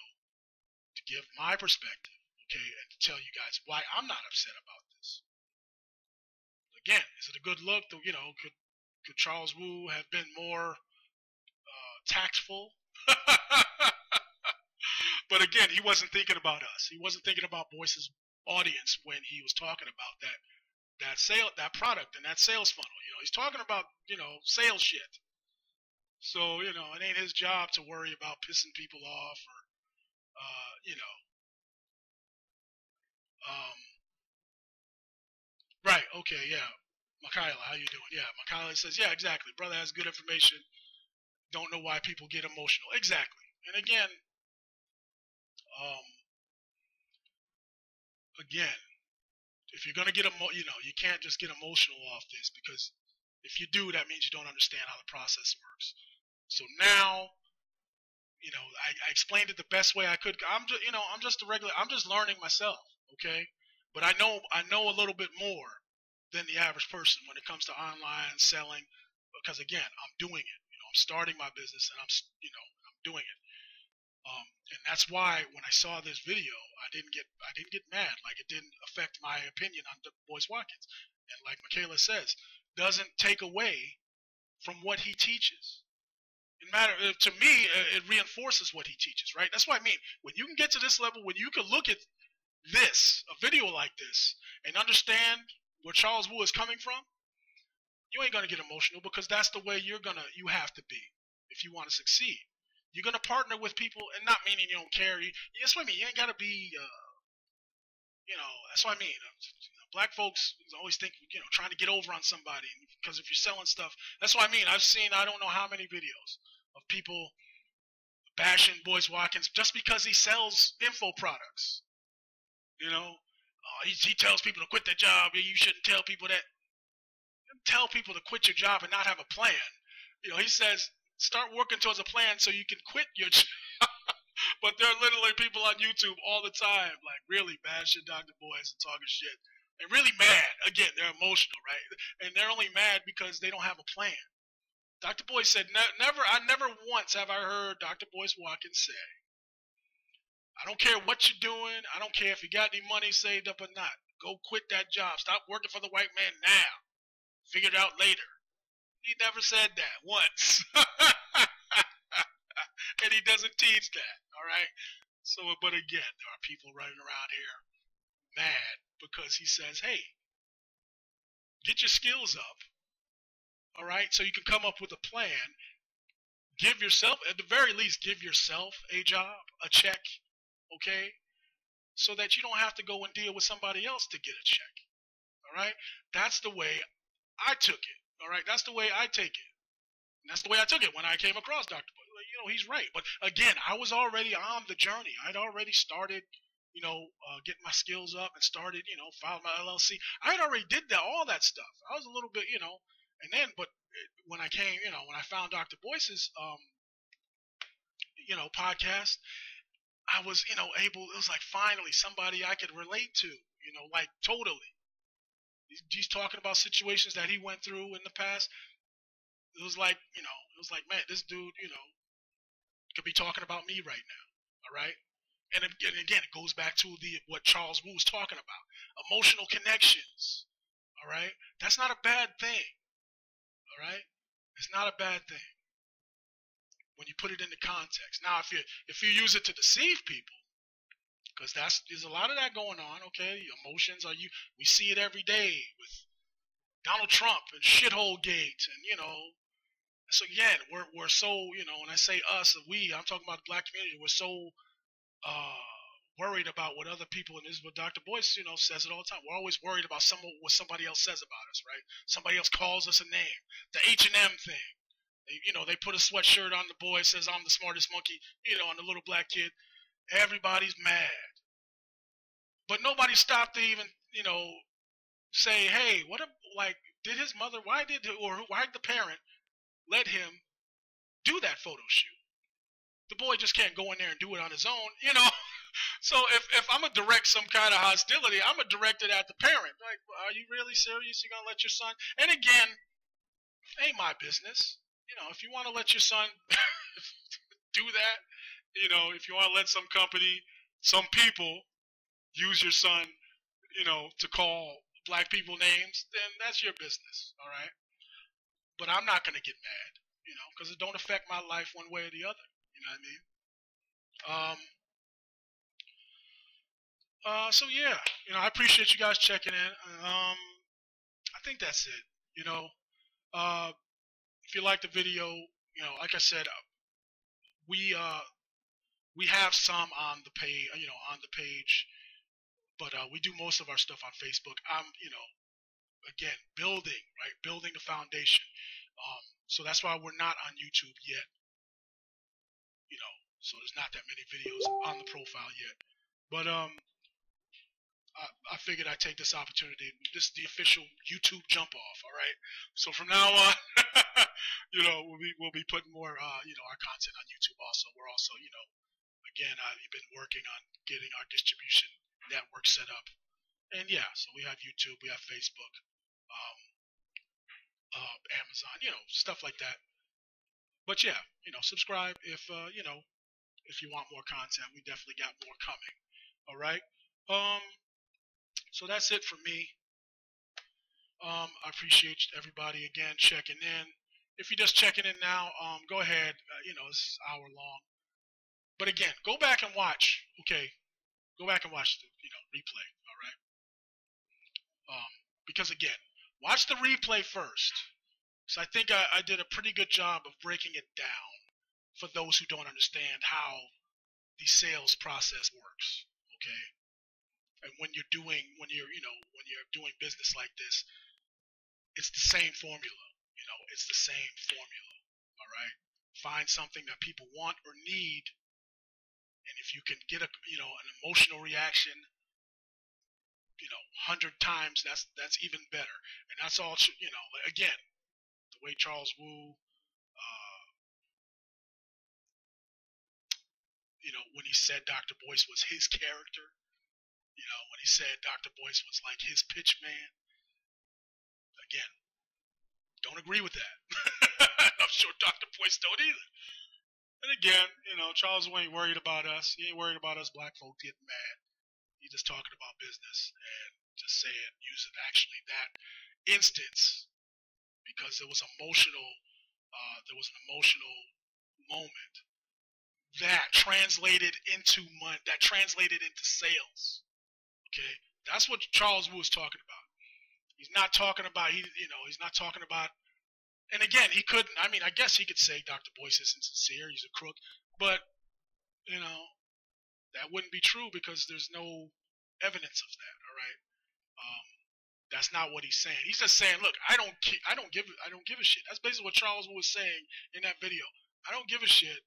to give my perspective, okay, and to tell you guys why I'm not upset about this. Again, is it a good look? Could Charles Wu have been more tactful? But again, he wasn't thinking about us. He wasn't thinking about Boyce's audience when he was talking about that product and that sales funnel. He's talking about, sales shit. So, it ain't his job to worry about pissing people off or, right. Okay. Yeah. Michaela, how you doing? Yeah. Michaela says, yeah, exactly. Brother has good information. Don't know why people get emotional. Exactly. And again, if you're going to get you can't just get emotional off this, because if you do, that means you don't understand how the process works. So now, I explained it the best way I could. I'm just I'm just learning myself, okay? But I know a little bit more than the average person when it comes to online selling, because again, I'm doing it. I'm starting my business, and I'm doing it. And that's why when I saw this video, I didn't get mad. Like, it didn't affect my opinion on Boyce Watkins. And like Michaela says, doesn't take away from what he teaches. To me, it reinforces what he teaches, right? That's what I mean. When you can get to this level, when you can look at a video like this, and understand where Charles Wu is coming from, you ain't gonna get emotional, because that's the way you have to be if you want to succeed. You're gonna partner with people, and not meaning you don't care. That's what I mean. You ain't gotta be, that's what I mean. Black folks always think, trying to get over on somebody, because if you're selling stuff, that's what I mean. I've seen, I don't know how many videos of people bashing Boyce Watkins just because he sells info products. He tells people to quit their job. You shouldn't tell people that. Tell people to quit your job and not have a plan. He says, start working towards a plan so you can quit your job. But there are literally people on YouTube all the time, like, really bashing Dr. Boyce and talking shit. And really mad. Again, they're emotional, right? And they're only mad because they don't have a plan. Dr. Boyce said, never once have I heard Dr. Boyce Watkins say, I don't care what you're doing. I don't care if you got any money saved up or not. Go quit that job. Stop working for the white man now. Figure it out later. He never said that once. And he doesn't teach that, all right? So, but again, there are people running around here mad because he says, hey, get your skills up, all right, so you can come up with a plan. Give yourself, at the very least, give yourself a job, a check, okay, so that you don't have to go and deal with somebody else to get a check, all right? That's the way I took it, all right? That's the way I take it. And that's the way I took it when I came across Dr. Boyce. He's right. But again, I was already on the journey. I'd already started, getting my skills up and started, filed my LLC. I had already did all that stuff. I was a little bit, and then, but when I came, when I found Dr. Boyce's, podcast, I was, able, it was like finally somebody I could relate to, like totally. He's talking about situations that he went through in the past. It was like, man, this dude, could be talking about me right now, all right? And again, it goes back to what Charles Wu was talking about, emotional connections, all right? That's not a bad thing. All right, it's not a bad thing when you put it into context. Now, if you use it to deceive people, because there's a lot of that going on. Okay, emotions are we see it every day with Donald Trump and shithole gate, and So again, we're so when I say us, I'm talking about the black community. We're so worried about what other people, and this is what Dr. Boyce says it all the time. We're always worried about what somebody else says about us, right? Somebody else calls us a name. The H&M thing. They put a sweatshirt on the boy, says I'm the smartest monkey, on the little black kid. Everybody's mad. But nobody stopped to even, say, hey, did his mother, why did the parent let him do that photo shoot? The boy just can't go in there and do it on his own, So if I'm going to direct some kind of hostility, I'm going to direct it at the parent. Like, are you really serious? You're going to let your son? And again, ain't my business. If you want to let your son do that, if you want to let some company, some people use your son, to call black people names, then that's your business, all right? But I'm not going to get mad, because it don't affect my life one way or the other. You know what I mean? So yeah, I appreciate you guys checking in. I think that's it. If you like the video, like I said, we have some on the page, but we do most of our stuff on Facebook. I'm, again, building the foundation. So that's why we're not on YouTube yet. So there's not that many videos on the profile yet. But I figured I'd take this opportunity. This is the official YouTube jump off. All right. So from now on, we'll be putting more, our content on YouTube. Also, we're also, again, I've been working on getting our distribution network set up. And yeah, so we have YouTube, we have Facebook, Amazon, stuff like that. But yeah, subscribe if you want more content. We definitely got more coming. All right. So that's it for me. I appreciate everybody again checking in. If you're just checking in now, go ahead. It's an hour long. But again, go back and watch. Okay, go back and watch the replay. All right. Because again, watch the replay first. So I think I did a pretty good job of breaking it down for those who don't understand how the sales process works. Okay. And when you're doing business like this, it's the same formula. It's the same formula. All right. Find something that people want or need, and if you can get an emotional reaction, 100 times, that's even better. And that's all. Again, the way Charles Wu, when he said Dr. Boyce was his character, when he said Dr. Boyce was like his pitch man. Again, don't agree with that. I'm sure Dr. Boyce don't either. And again, Charles Wu ain't worried about us. He ain't worried about us black folks getting mad. He's just talking about business and just saying, using actually that instance because there was emotional. There was an emotional moment that translated into money. That translated into sales. Okay, that's what Charles Wu is talking about. He's not talking about he's not talking about. And again, he couldn't. I mean, I guess he could say Dr. Boyce isn't sincere. He's a crook, but that wouldn't be true because there's no evidence of that. All right, that's not what he's saying. He's just saying, look, I don't give a shit. That's basically what Charles Wu was saying in that video. I don't give a shit.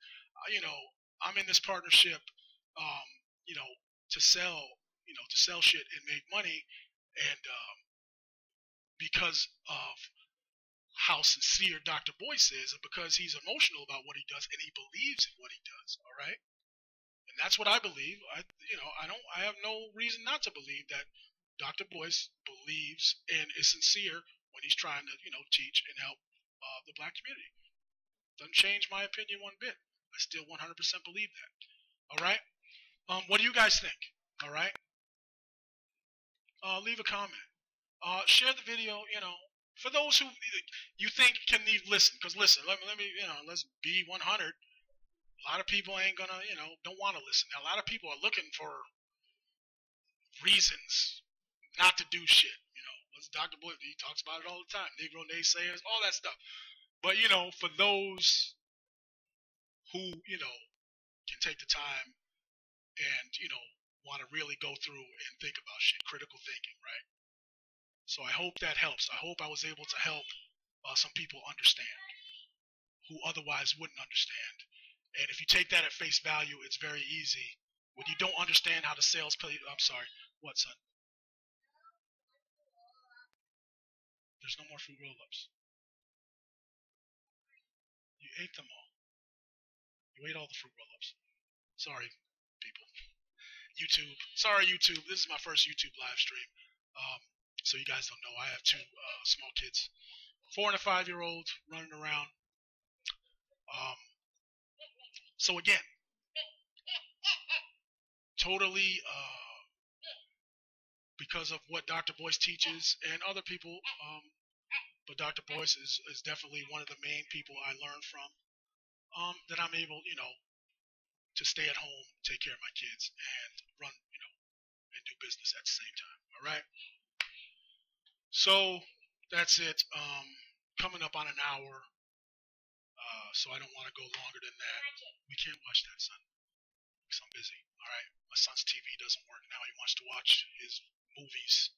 I'm in this partnership, to sell shit and make money, and because of how sincere Dr. Boyce is, and because he's emotional about what he does, and he believes in what he does. All right, and that's what I believe. I have no reason not to believe that Dr. Boyce believes and is sincere when he's trying to, teach and help the black community. Doesn't change my opinion one bit. I still 100% believe that. All right. What do you guys think? All right. Leave a comment. Share the video. For those who you think can need listen, because listen, let me, let's be 100. A lot of people ain't gonna, don't want to listen. Now, a lot of people are looking for reasons not to do shit. What's Dr. Boyce? He talks about it all the time. Negro naysayers, all that stuff. But, for those who, can take the time and, want to really go through and think about shit, critical thinking, right? So I hope that helps. I hope I was able to help some people understand who otherwise wouldn't understand. And if you take that at face value, it's very easy. When you don't understand how the sales play, I'm sorry, what, son? There's no more fruit roll-ups. You ate them all. You ate all the fruit roll-ups. Sorry, people. YouTube. Sorry, YouTube. This is my first YouTube live stream. So you guys don't know, I have two small kids, 4 and a 5-year-old running around. So again, totally because of what Dr. Boyce teaches and other people, but Dr. Boyce is definitely one of the main people I learned from, that I'm able, to stay at home, take care of my kids, and run, and do business at the same time. All right. So that's it. Coming up on an hour, so I don't want to go longer than that. We can't watch that, son, because I'm busy. All right. My son's TV doesn't work now. He wants to watch his movies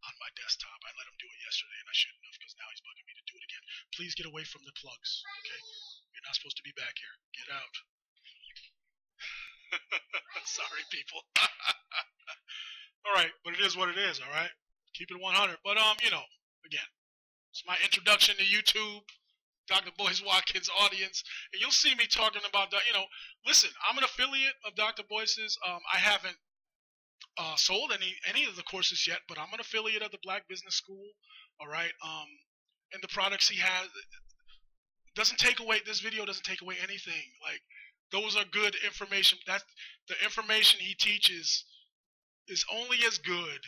on my desktop. I let him do it yesterday, and I shouldn't have, because now he's bugging me to do it again. Please get away from the plugs, okay? You're not supposed to be back here. Get out. Sorry, people. All right, but it is what it is, all right? Keep it 100. But, again, it's my introduction to YouTube, Dr. Boyce Watkins audience, and you'll see me talking about that. Listen, I'm an affiliate of Dr. Boyce's. I haven't sold any of the courses yet, but I'm an affiliate of the Black Business School, all right? And the products he has doesn't take away, this video doesn't take away anything. Like, those are good information. That's the information he teaches is only as good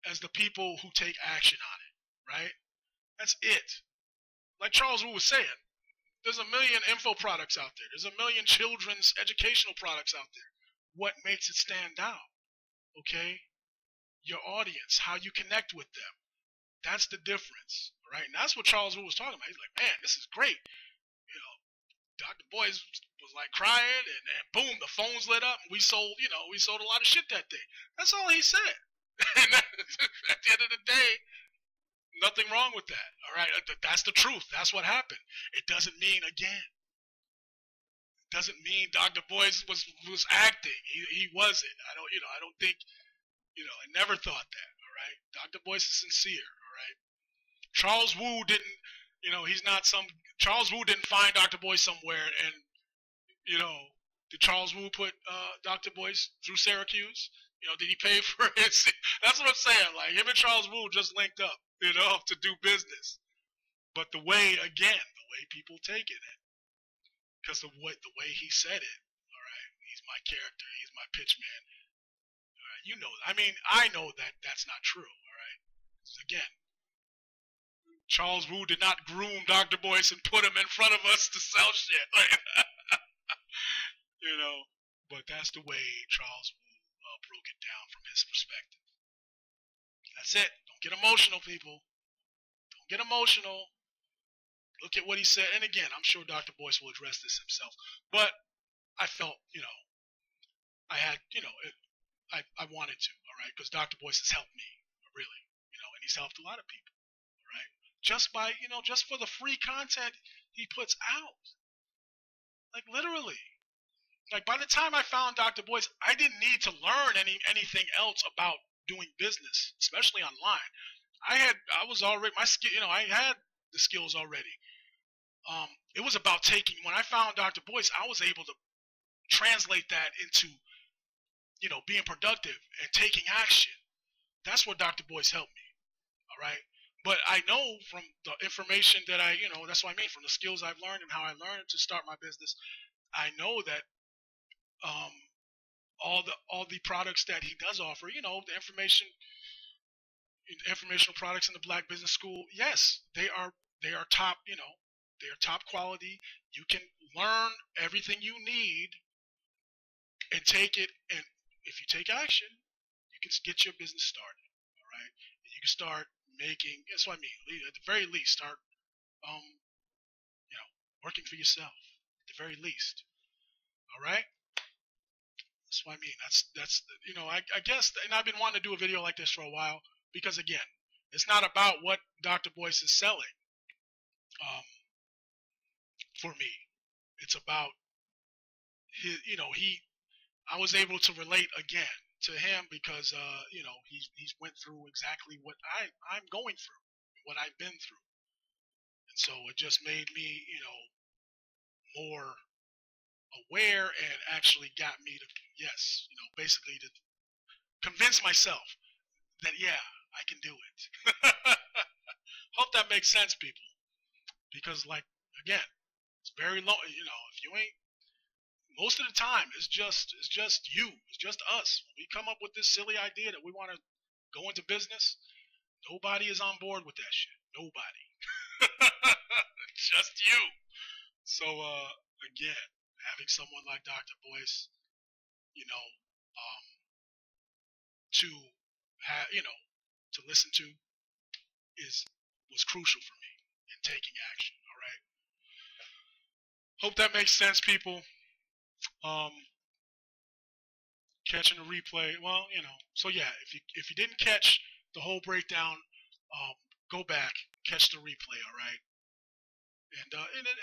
as the people who take action on it, right? That's it. Like Charles Wu was saying, there's a million info products out there. There's a million children's educational products out there. What makes it stand out? Okay? Your audience, how you connect with them. That's the difference, right? And that's what Charles Wu was talking about. He's like, man, this is great. Dr. Boyce was like crying, and boom, the phones lit up, and we sold a lot of shit that day. That's all he said. And at the end of the day, nothing wrong with that. All right, that's the truth. That's what happened. It doesn't mean, again, Dr. Boyce was acting. He wasn't. I don't think, I never thought that. All right, Dr. Boyce is sincere. All right, Charles Wu didn't. He's not some. Charles Wu didn't find Dr. Boyce somewhere, and did Charles Wu put Dr. Boyce through Syracuse? Did he pay for it? That's what I'm saying. Like, him and Charles Wu just linked up, to do business. But the way people take it, because the way he said it, all right, he's my character, he's my pitch man. All right, I mean, I know that that's not true. All right, again, Charles Wu did not groom Dr. Boyce and put him in front of us to sell shit. Like, but that's the way Charles Wu broke it down from his perspective. That's it. Don't get emotional, people. Don't get emotional. Look at what he said. And again, I'm sure Dr. Boyce will address this himself. But I felt, I had, I wanted to, all right? Because Dr. Boyce has helped me, really, and he's helped a lot of people, all right? Just by, just for the free content he puts out. Like, literally. Like, by the time I found Dr. Boyce, I didn't need to learn anything else about doing business, especially online. I was already, my skill, I had the skills already. It was about when I found Dr. Boyce, I was able to translate that into, being productive and taking action. That's what Dr. Boyce helped me. All right. But I know from the information that that's what I mean, from the skills I've learned and how I learned to start my business, I know that all the products that he does offer, the information, informational products in the Black Business School, yes, they are top, they are top quality. You can learn everything you need and take it, and if you take action, you can get your business started. All right, and you can start making. That's what I mean. At the very least, start working for yourself. At the very least. All right. That's what I mean. That's I guess, and I've been wanting to do a video like this for a while because again, it's not about what Dr. Boyce is selling. For me, it's about his. I was able to relate again to him because he's went through exactly what I'm going through, what I've been through, and so it just made me more aware and actually got me to basically to convince myself that I can do it. Hope that makes sense, people, because again, it's very low. If you ain't, most of the time it's just you, it's just us. When we come up with this silly idea that we want to go into business, nobody is on board with that shit. Nobody. Just you. So again, having someone like Dr. Boyce, to have, to listen to was crucial for me in taking action. All right. Hope that makes sense, people. Catching the replay. Well, so yeah, if you didn't catch the whole breakdown, go back, catch the replay. All right.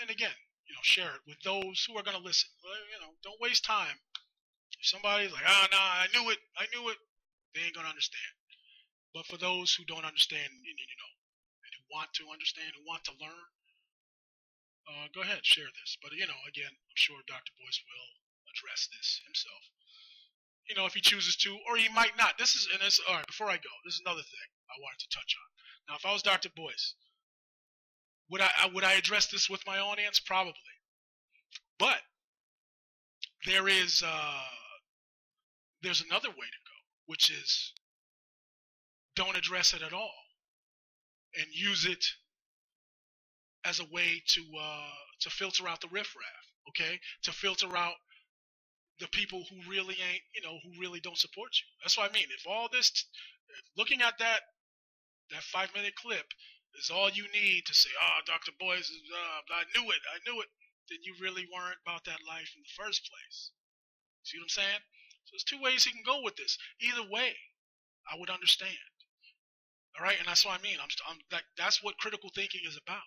And again, share it with those who are going to listen. Don't waste time. If somebody's like, nah, I knew it, they ain't going to understand. But for those who don't understand, and who want to understand, who want to learn, go ahead, share this. But, again, I'm sure Dr. Boyce will address this himself. If he chooses to, or he might not. All right, before I go, this is another thing I wanted to touch on. Now, if I was Dr. Boyce, would I address this with my audience? Probably. But there's another way to go, which is don't address it at all and use it as a way to filter out the riffraff, okay? To filter out the people who really ain't, who really don't support you. That's what I mean. If all this, looking at that 5-minute clip is all you need to say, Dr. Boyce, I knew it, then you really weren't about that life in the first place. See what I'm saying? So there's two ways he can go with this. Either way, I would understand. All right, and that's what I mean. That's what critical thinking is about.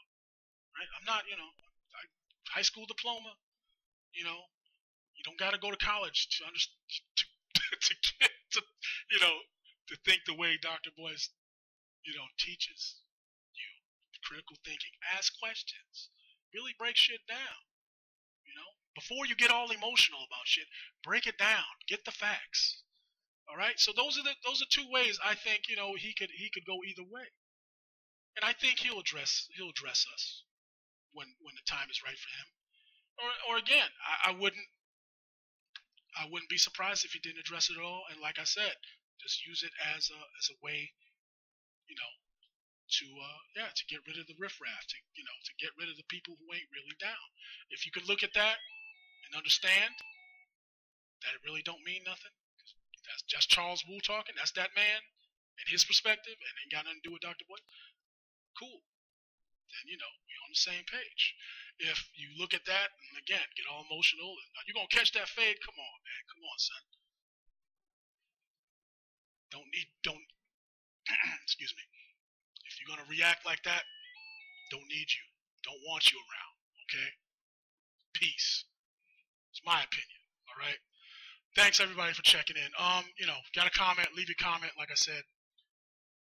Right? I'm not, high school diploma. You don't got to go to college to to think the way Dr. Boyce, teaches you critical thinking. Ask questions. Really break shit down. Before you get all emotional about shit, break it down. Get the facts. All right. So those are two ways I think he could go either way, and I think he'll address us when the time is right for him. Or again, I wouldn't be surprised if he didn't address it at all. And like I said, just use it as a way, to get rid of the riffraff, to get rid of the people who ain't really down. If you could look at that and understand that it really don't mean nothing, that's just Charles Wu talking. That's that man and his perspective, and ain't got nothing to do with Dr. Boyce. Cool. Then we're on the same page. If you look at that and again get all emotional, you're gonna catch that fade. Come on, man. Come on, son. Don't. Excuse me. If you're gonna react like that, don't need you. Don't want you around. Okay. Peace. It's my opinion. All right. Thanks everybody for checking in. Got a comment, leave your comment, like I said.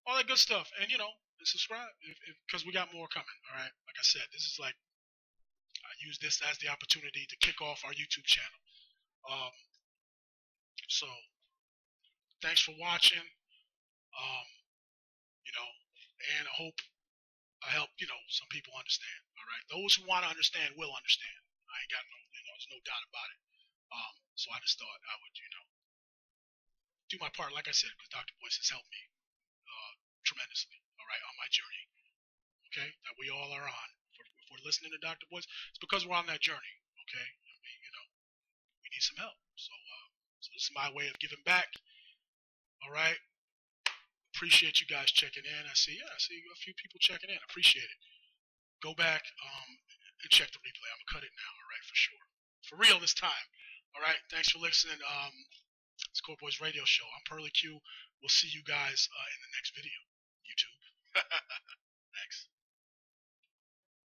All that good stuff. And and subscribe because we got more coming. All right. Like I said, this is like I use this as the opportunity to kick off our YouTube channel. So thanks for watching. And I hope I help, some people understand. All right. Those who want to understand will understand. I ain't got there's no doubt about it. So I just thought I would, do my part, like I said, because Dr. Boyce has helped me tremendously. All right, on my journey. Okay, that we all are on. If we're listening to Dr. Boyce, it's because we're on that journey. Okay, and we need some help. So this is my way of giving back. All right. Appreciate you guys checking in. I see a few people checking in. Appreciate it. Go back and check the replay. I'm gonna cut it now. All right, for sure, for real this time. All right. Thanks for listening. It's Core Boys Radio Show. I'm Pearly Q. We'll see you guys in the next video. YouTube.